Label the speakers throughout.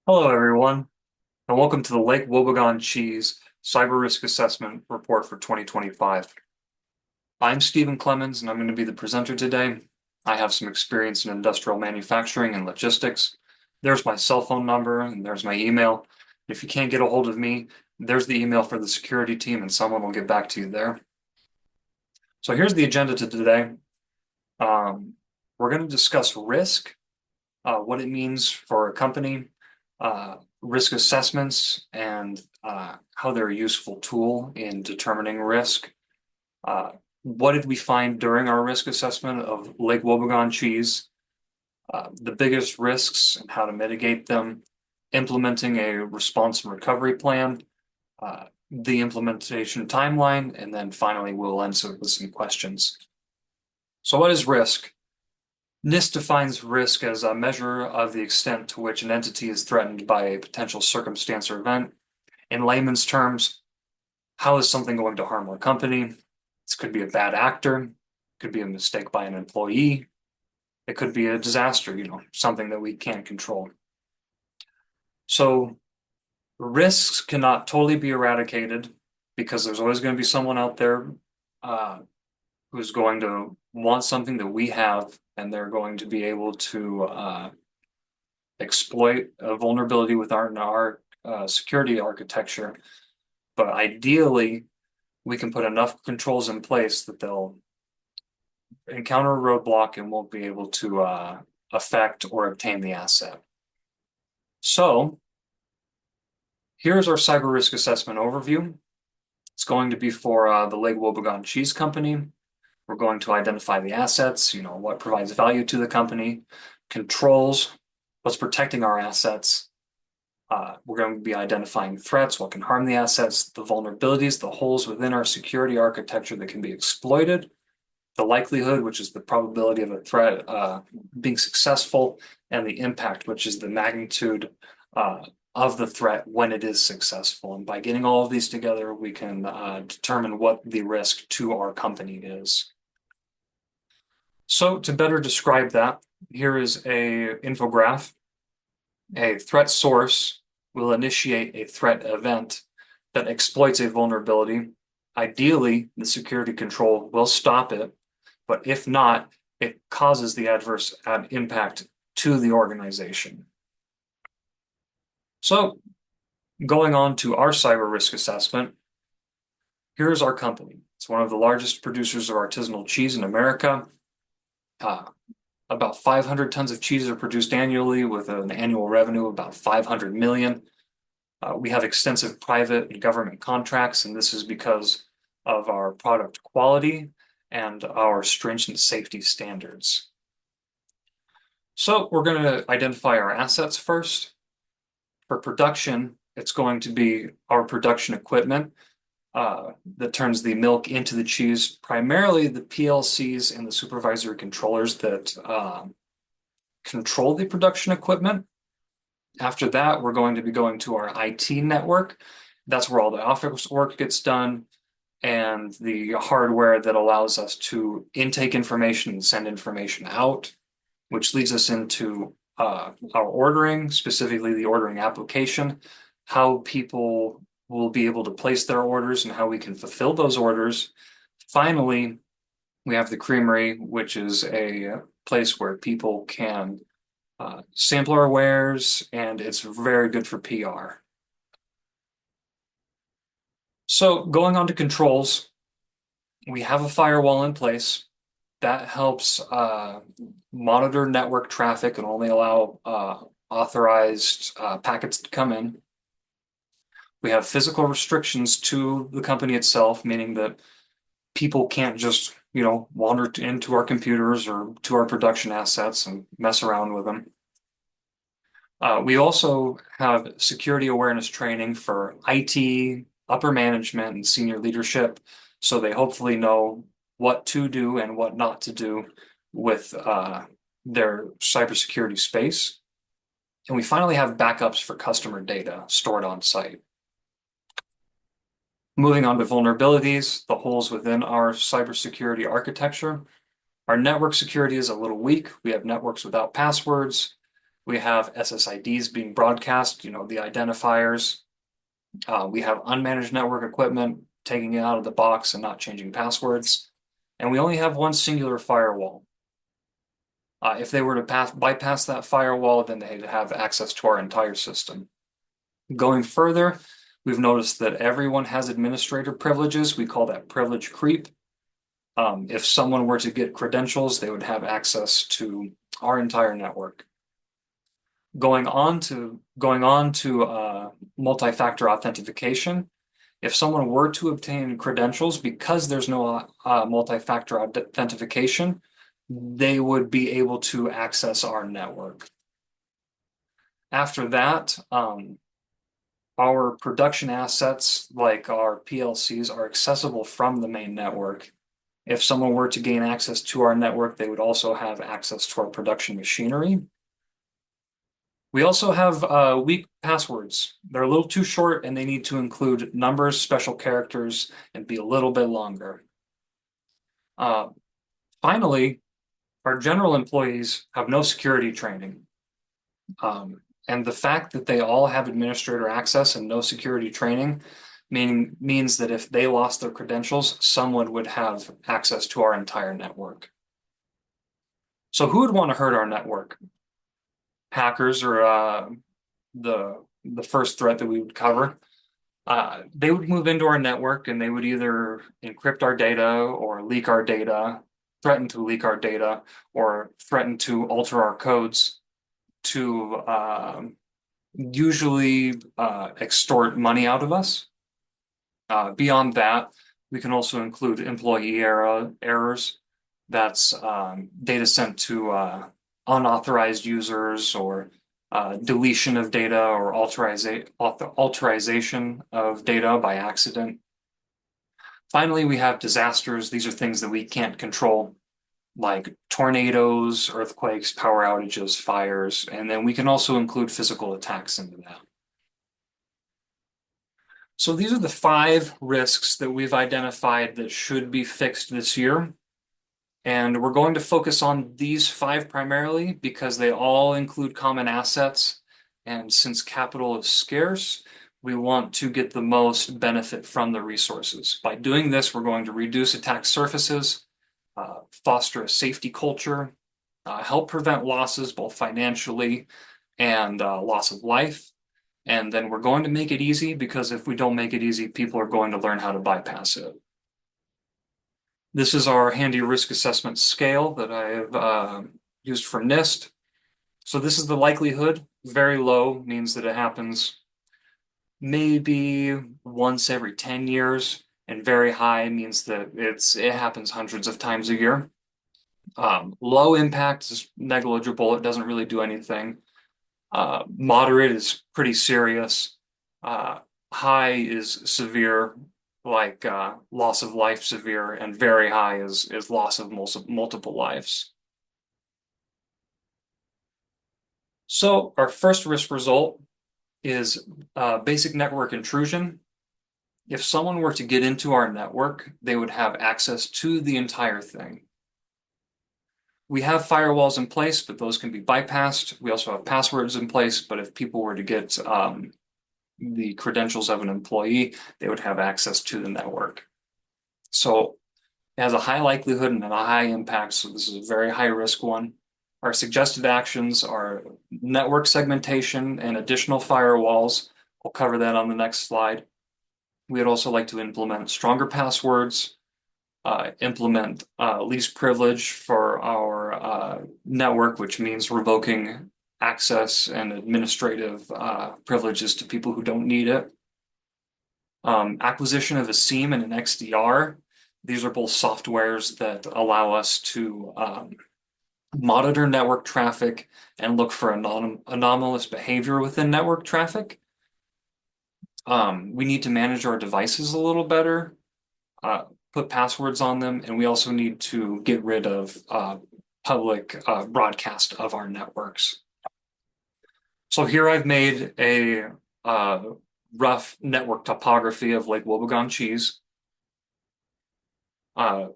Speaker 1: Hello, everyone, and welcome to the Lake Wobegon Cheese Cyber Risk Assessment Report for 2025. I'm Stephen Clemens, and I'm going to be the presenter today. I have some experience in industrial manufacturing and logistics. There's my cell phone number, and there's my email. If you can't get a hold of me, there's the email for the security team, and someone will get back to you there. So here's the agenda to today. Um, we're going to discuss risk, what it means for a company, risk assessments, and how they're a useful tool in determining risk. What did we find during our risk assessment of Lake Wobegon cheese? The biggest risks and how to mitigate them, implementing a response and recovery plan, the implementation timeline, and then finally we'll answer with some questions. So what is risk? NIST defines risk as a measure of the extent to which an entity is threatened by a potential circumstance or event. In layman's terms, how is something going to harm our company? This could be a bad actor, it could be a mistake by an employee, it could be a disaster, something that we can't control. So risks cannot totally be eradicated because there's always going to be someone out there uh, who's going to want something that we have, and they're going to be able to exploit a vulnerability with our security architecture. But ideally, we can put enough controls in place that they'll encounter a roadblock and won't be able to affect or obtain the asset. So here's our cyber risk assessment overview. It's going to be for the Lake Wobegon Cheese Company. We're going to identify the assets, what provides value to the company, controls, what's protecting our assets. We're going to be identifying threats, what can harm the assets, the vulnerabilities, the holes within our security architecture that can be exploited, the likelihood, which is the probability of a threat being successful, and the impact, which is the magnitude of the threat when it is successful. And by getting all of these together, we can determine what the risk to our company is. So to better describe that, here is a infograph. A threat source will initiate a threat event that exploits a vulnerability. Ideally, the security control will stop it, but if not, it causes the adverse impact to the organization. So going on to our cyber risk assessment, here's our company. It's one of the largest producers of artisanal cheese in America. About 500 tons of cheese are produced annually with an annual revenue of about 500 million. We have extensive private and government contracts, and this is because of our product quality and our stringent safety standards. So we're going to identify our assets first. For production, it's going to be our production equipment that turns the milk into the cheese, primarily the PLCs and the supervisory controllers that control the production equipment. After that, we're going to be going to our IT network. That's where all the office work gets done and the hardware that allows us to intake information and send information out, which leads us into our ordering, specifically the ordering application, how people will be able to place their orders and how we can fulfill those orders. Finally, we have the creamery, which is a place where people can sample our wares, and it's very good for PR. So going on to controls, we have a firewall in place that helps monitor network traffic and only allow authorized packets to come in. We have physical restrictions to the company itself, meaning that people can't just, wander into our computers or to our production assets and mess around with them. We also have security awareness training for IT, upper management, and senior leadership, so they hopefully know what to do and what not to do with their cybersecurity space. And we finally have backups for customer data stored on site. Moving on to vulnerabilities, the holes within our cybersecurity architecture. Our network security is a little weak. We have networks without passwords. We have SSIDs being broadcast, the identifiers. We have unmanaged network equipment, taking it out of the box and not changing passwords. And we only have one singular firewall. If they were to bypass that firewall, then they'd have access to our entire system. Going further, we've noticed that everyone has administrator privileges. We call that privilege creep. If someone were to get credentials, they would have access to our entire network. Going on to multi-factor authentication, if someone were to obtain credentials because there's no multi-factor authentication, they would be able to access our network. After that, our production assets, like our PLCs, are accessible from the main network. If someone were to gain access to our network, they would also have access to our production machinery. We also have weak passwords. They're a little too short and they need to include numbers, special characters, and be a little bit longer. Finally, our general employees have no security training. And the fact that they all have administrator access and no security training means that if they lost their credentials, someone would have access to our entire network. So who would want to hurt our network? Hackers are the first threat that we would cover. They would move into our network and they would either encrypt our data or leak our data, threaten to leak our data, or threaten to alter our codes to usually extort money out of us. Beyond that, we can also include employee errors. That's data sent to unauthorized users, or deletion of data, or alteration of data by accident. Finally, we have disasters. These are things that we can't control, like tornadoes, earthquakes, power outages, fires, and then we can also include physical attacks into that. So these are the 5 risks that we've identified that should be fixed this year. And we're going to focus on these 5 primarily because they all include common assets. And since capital is scarce, we want to get the most benefit from the resources. By doing this, we're going to reduce attack surfaces, foster a safety culture, help prevent losses both financially and loss of life. And then we're going to make it easy, because if we don't make it easy, people are going to learn how to bypass it. This is our handy risk assessment scale that I have used for NIST. So this is the likelihood. Very low means that it happens maybe once every 10 years, and very high means that it happens hundreds of times a year. Low impact is negligible. It doesn't really do anything. Moderate is pretty serious. High is severe, like loss of life severe, and very high is loss of multiple lives. So our first risk result is basic network intrusion. If someone were to get into our network, they would have access to the entire thing. We have firewalls in place, but those can be bypassed. We also have passwords in place, but if people were to get the credentials of an employee, they would have access to the network. So it has a high likelihood and a high impact, so this is a very high risk one. Our suggested actions are network segmentation and additional firewalls. We'll cover that on the next slide. We'd also like to implement stronger passwords, implement least privilege for our network, which means revoking access and administrative privileges to people who don't need it. Acquisition of a SIEM and an XDR. These are both softwares that allow us to monitor network traffic and look for anomalous behavior within network traffic. We need to manage our devices a little better, put passwords on them, and we also need to get rid of public broadcast of our networks. So here I've made a rough network topography of Lake Wobegon cheese.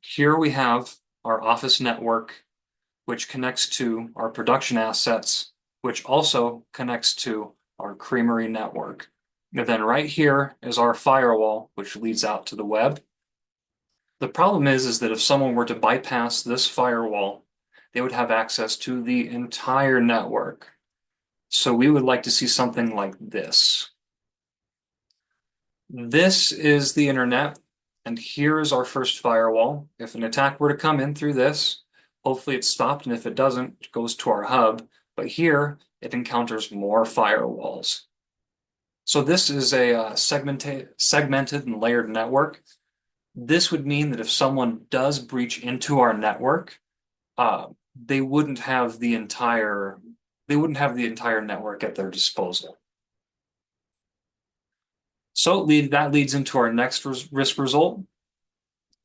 Speaker 1: Here we have our office network, which connects to our production assets which also connects to our Creamery network. And then right here is our firewall, which leads out to the web. The problem is that if someone were to bypass this firewall, they would have access to the entire network. So we would like to see something like this. This is the internet, and here is our first firewall. If an attack were to come in through this, hopefully it's stopped, and if it doesn't, it goes to our hub. But here, it encounters more firewalls. So this is a segmented and layered network. This would mean that if someone does breach into our network, uh, they wouldn't have the entire network at their disposal. So that leads into our next risk result,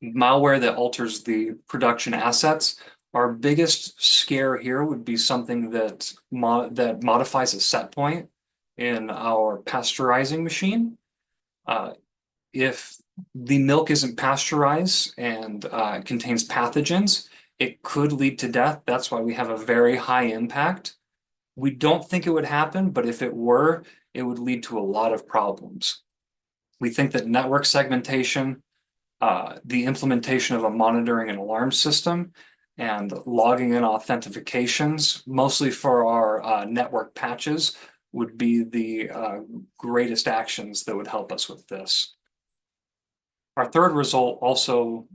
Speaker 1: malware that alters the production assets. Our biggest scare here would be something that modifies a set point in our pasteurizing machine. If the milk isn't pasteurized and contains pathogens, it could lead to death. That's why we have a very high impact. We don't think it would happen, but if it were, it would lead to a lot of problems. We think that network segmentation, the implementation of a monitoring and alarm system, and logging in authentications, mostly for our network patches, would be the greatest actions that would help us with this. Our third result also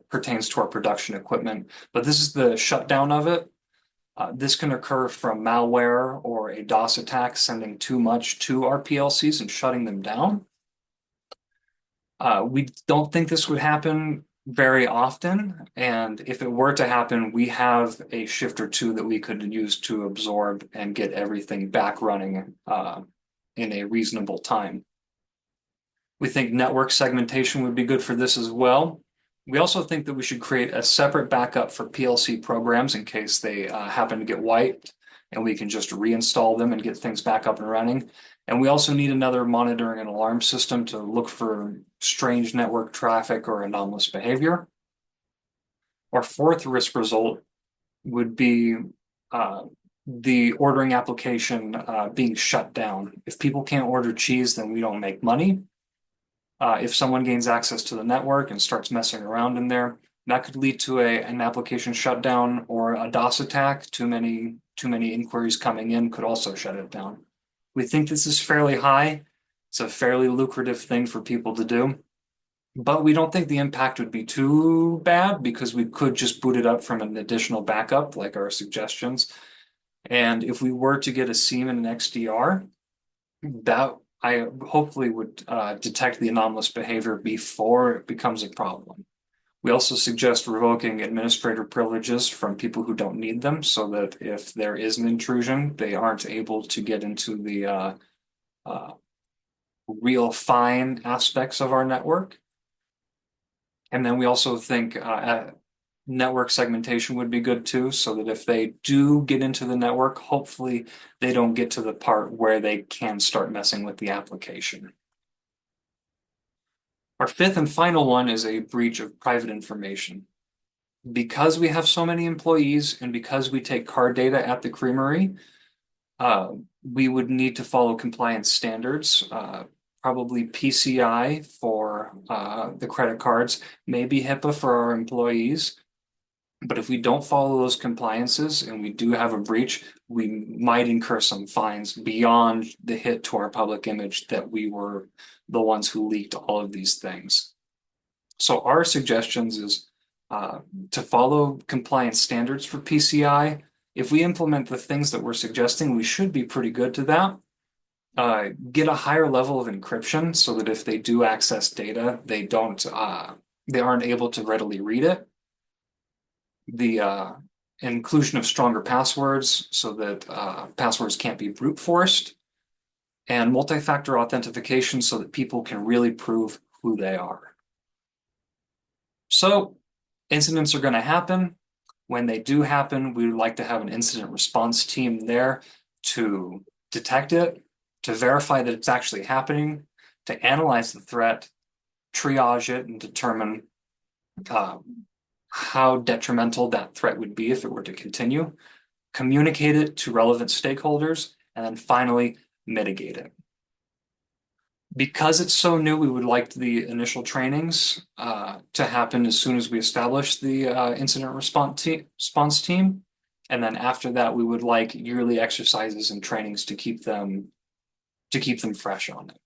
Speaker 1: pertains to our production equipment, but this is the shutdown of it. This can occur from malware or a DOS attack sending too much to our PLCs and shutting them down. We don't think this would happen very often, and if it were to happen, we have a shift or two that we could use to absorb and get everything back running in a reasonable time. We think network segmentation would be good for this as well. We also think that we should create a separate backup for PLC programs in case they happen to get wiped, and we can just reinstall them and get things back up and running. And we also need another monitoring and alarm system to look for strange network traffic or anomalous behavior. Our fourth risk result would be the ordering application being shut down. If people can't order cheese, then we don't make money. If someone gains access to the network and starts messing around in there, that could lead to an application shutdown or a DOS attack. Too many inquiries coming in could also shut it down. We think this is fairly high. It's a fairly lucrative thing for people to do, but we don't think the impact would be too bad because we could just boot it up from an additional backup like our suggestions. And if we were to get a SIEM and an XDR, that I hopefully would detect the anomalous behavior before it becomes a problem. We also suggest revoking administrator privileges from people who don't need them so that if there is an intrusion, they aren't able to get into the real fine aspects of our network. And then we also think network segmentation would be good too, so that if they do get into the network, hopefully they don't get to the part where they can start messing with the application. Our fifth and final one is a breach of private information. Because we have so many employees and because we take card data at the creamery, we would need to follow compliance standards, probably PCI for the credit cards, maybe HIPAA for our employees. But if we don't follow those compliances and we do have a breach, we might incur some fines beyond the hit to our public image that we were the ones who leaked all of these things. So our suggestions is to follow compliance standards for PCI. If we implement the things that we're suggesting, we should be pretty good to that. Get a higher level of encryption so that if they do access data, they aren't able to readily read it. The inclusion of stronger passwords so that passwords can't be brute forced, and multi-factor authentication so that people can really prove who they are. So incidents are going to happen. When they do happen, we would like to have an incident response team there to detect it, to verify that it's actually happening, to analyze the threat, triage it, and determine how detrimental that threat would be if it were to continue. communicate it to relevant stakeholders, and then finally mitigate it. Because it's so new, we would like the initial trainings to happen as soon as we establish the incident response team. And then after that, we would like yearly exercises and trainings to keep them fresh on it.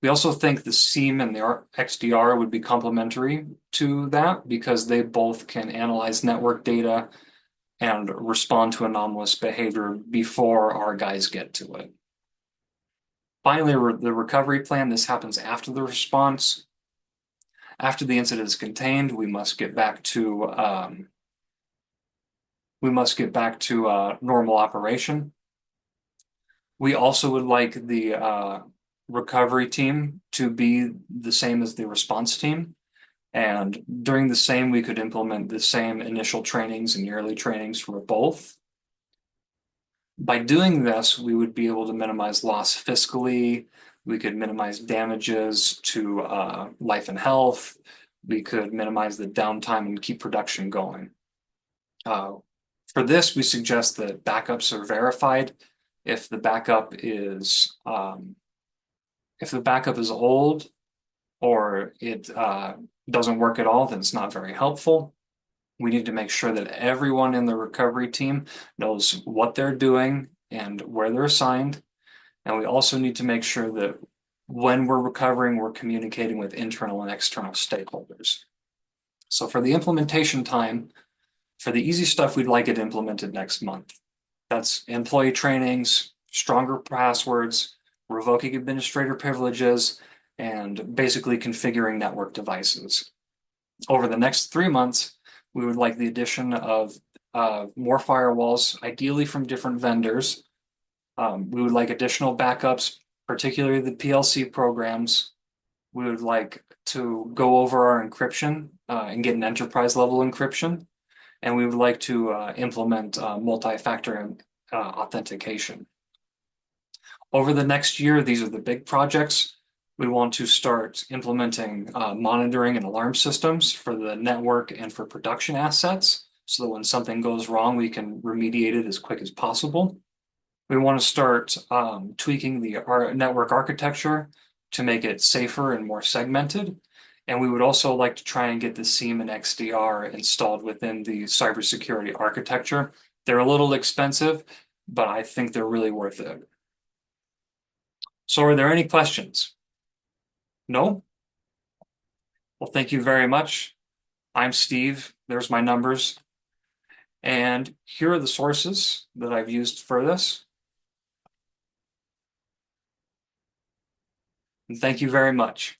Speaker 1: We also think the SEAM and the XDR would be complementary to that because they both can analyze network data and respond to anomalous behavior before our guys get to it. Finally, the recovery plan, this happens after the response. After the incident is contained, we must get back to normal operation. We also would like the recovery team to be the same as the response team. And during the same, we could implement the same initial trainings and yearly trainings for both. By doing this, we would be able to minimize loss fiscally. We could minimize damages to life and health. We could minimize the downtime and keep production going. For this, we suggest that backups are verified. If the backup is old or it doesn't work at all, then it's not very helpful. We need to make sure that everyone in the recovery team knows what they're doing and where they're assigned. And we also need to make sure that when we're recovering, we're communicating with internal and external stakeholders. So for the implementation time, for the easy stuff, we'd like it implemented next month. That's employee trainings, stronger passwords, revoking administrator privileges, and basically configuring network devices. Over the next 3 months, we would like the addition of more firewalls, ideally from different vendors. We would like additional backups, particularly the PLC programs. We would like to go over our encryption and get an enterprise level encryption. And we would like to implement multi-factor authentication. Over the next year, these are the big projects. We want to start implementing monitoring and alarm systems for the network and for production assets so that when something goes wrong, we can remediate it as quick as possible. We want to start tweaking our network architecture to make it safer and more segmented. And we would also like to try and get the SIEM and XDR installed within the cybersecurity architecture. They're a little expensive, but I think they're really worth it. So are there any questions? No? Well, thank you very much. I'm Steve. There's my numbers. And here are the sources that I've used for this. And thank you very much.